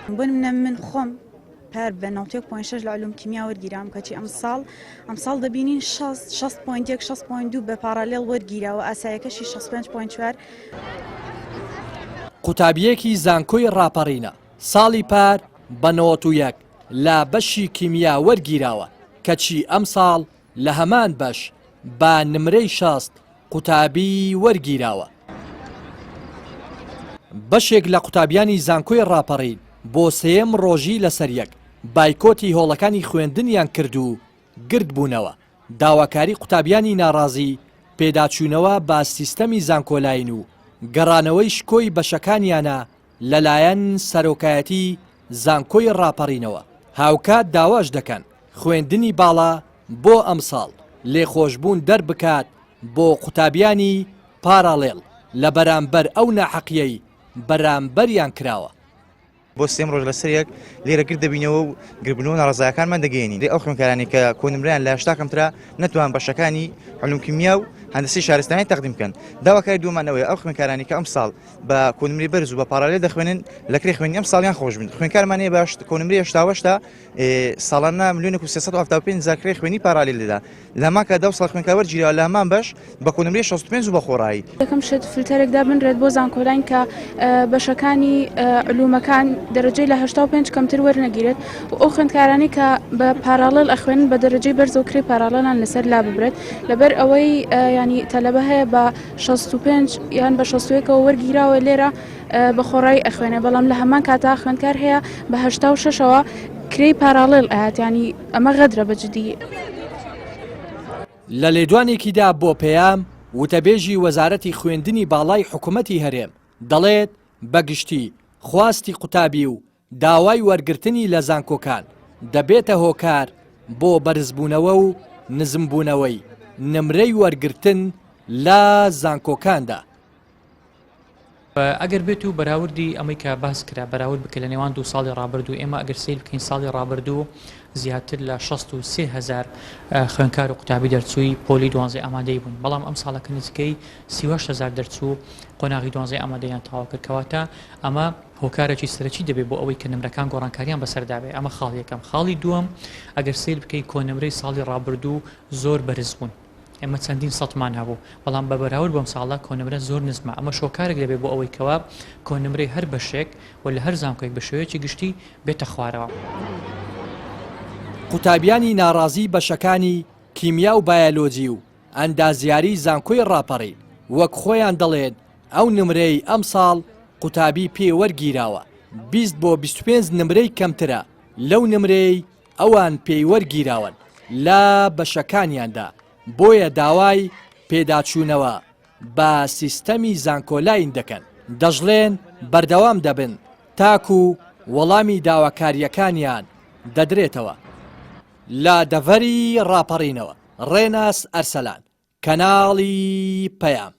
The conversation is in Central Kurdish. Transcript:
بۆ نمونە من خۆم پەر بە 91.6 لە علوم کیمیا وەرگیرام کەچی ئەم ساڵ دەبینین 6.1 6.2 بە پارالێڵ وەرگیراوە ئاسایەکەشی 6.4. قوتابیەکی زانکۆی ڕاپەڕینە ساڵی پار بە 91 لە بەشی کیمیا وەرگیراوە کەچی ئەم ساڵ لە هەمان بەش با نمرەی 60 قوتابی وەرگیراوە. بەشێک لە قوتابیانی زانکۆی ڕاپەڕین بۆ سێم ڕۆژی لەسەر یەک بایکۆتی هۆڵەکانی خوێندنیان کرد و گرد بوونەوە. داواکاری قوتابیانی ناڕازی پێداچوونەوە با سیستەمی زانکۆلاین و گەڕانەوەی شکۆی بەشەکانیانە لەلایەن سەرۆکایەتی زانکۆی ڕاپەڕینەوە. هاوکات داواش دەکەن خوێندنی باڵا بۆ ئەم ساڵ لێخۆشبوون دەربکات بۆ قوتابیانی پارالێڵ لە بەرامبەر ئەو ناحەقیەی بەرامبەریان کراوە. بۆ سێم ڕۆژ لەسەر یەک لێرە گرت دەبینەوە و گربنەوە ناڕزایەکانمان دەگەێنین ئەو خوێندکارانی کە کۆنمریان لە 80 کەمترا نەتوان بەشەکانی علوم کیمیا و هەندسی شارستانی تەقدیم بکەن. داواکاری دوومانەوەی ئەو خوێندکارانی کە ئەم ساڵ بە کۆنمری بەرز و بە پارالێل دەخوێنن لەکرێ خوێنی ئەم ساڵیان خۆش بن. خوێندکارمانەیە باش کۆنمری 88 ساڵانە 1,370,000 کرێ خوێنی پارالێل دەدا. لەماکە 10 ساڵ خوێندکار وەرگیراوە لە هەمان بەش بە کۆنمری 65 و بە خۆڕایی. یەکەم شت فیلتەرێکدا بنرێت بۆ زانکۆلاین کە بەشەکانی علومەکان دەرەجەی لە 85 کەمتر وەرنەگیرێت و ئەو خوێندکارانی کە بە پارالێل ئەخوێنن بە دەرەجەی بەرز و کرێ پارالێلان لەسەر لا ببرێت لەبەر ئەوەی ینی تەلەبە هەیە بە 65 یان بە 61ەوە وەرگیراوە لێرە بە خۆڕایی ئەخوێنێ بەڵام لە هەمان کاتا خوێندکار هەیە بە 86ەوە کرێی پارالێل ئاات ینی ئەمە غەدرە بەجددی. لە لێدوانێکیدا بۆ پێیام وتەبێژی وەزارەتی خوێندنی باڵای حکوومەتی هەرێم دەڵێت بەگشتی خواستی قوتابی و داوای وەرگرتنی لە زانکۆکان دەبێتە هۆکار بۆ بەرزبوونەوە و نزمبوونەوەی نمرەی وەرگرتن لە زانکۆکاندا. ئەگەر بێت و بەراوردی ئەمەی کە باس کرا بەراورد بکە لە نێوان 2 ساڵی ڕابردوو ئێمە ئەگەر سیل بکەین ساڵی ڕابردوو زیاتر لە 63,000 خوێندکار و قوتابی دەرچووی پۆلی 12 ئامادەی بوون بەڵام ئەم ساڵەکە نزیکەی 38,000 دەرچوو قۆناغی 12 ئامادەیان تەواو کرد کەواتە ئەمە هۆکارێکی سەرەکی دەبێت بۆ ئەوەی کە نمرەکان گۆڕانکاریان بەسەردابێت. ئەمە خاڵ یەکەم. خاڵی دووەم ئەگەر سیل بکەیت کۆنمرەی ساڵی ڕابردوو زۆر بەرز بوون ئێمە چەندین سەدمان هەبوو بەڵام بە بەراورد بۆم ساڵە کۆنمرە زۆر نزمە. ئەمە شۆکارێک دەبێت بۆ ئەوەی کەوا کۆنمرەی هەر بەشێک و لە هەر زانکۆیەک بە شێوەیەکی گشتی بێتە خوارەوە. قوتابیانی ناڕازی بەشەکانی کیمیا و بایۆلۆجی و ئەندازیاری زانکۆی ڕاپەڕین وەک خۆیان دەڵێن ئەو نمرەی ئەم ساڵ قوتابی پێ وەرگیراوە 20 بۆ 25 نمرەی کەمترە لەو نمرەی ئەوان پێی وەرگیراون لە بەشەکانیاندا. بۆیە داوای پێداچوونەوە بە سیستەمی زانکۆلاین دەکەن. دەژڵێن بەردەوام دەبن تاکو وەڵامی داواکاریەکانیان دەدرێتەوە. لە دەڤەری ڕاپەڕینەوە ڕێناس ئەرسەلان کەناڵی پەیام.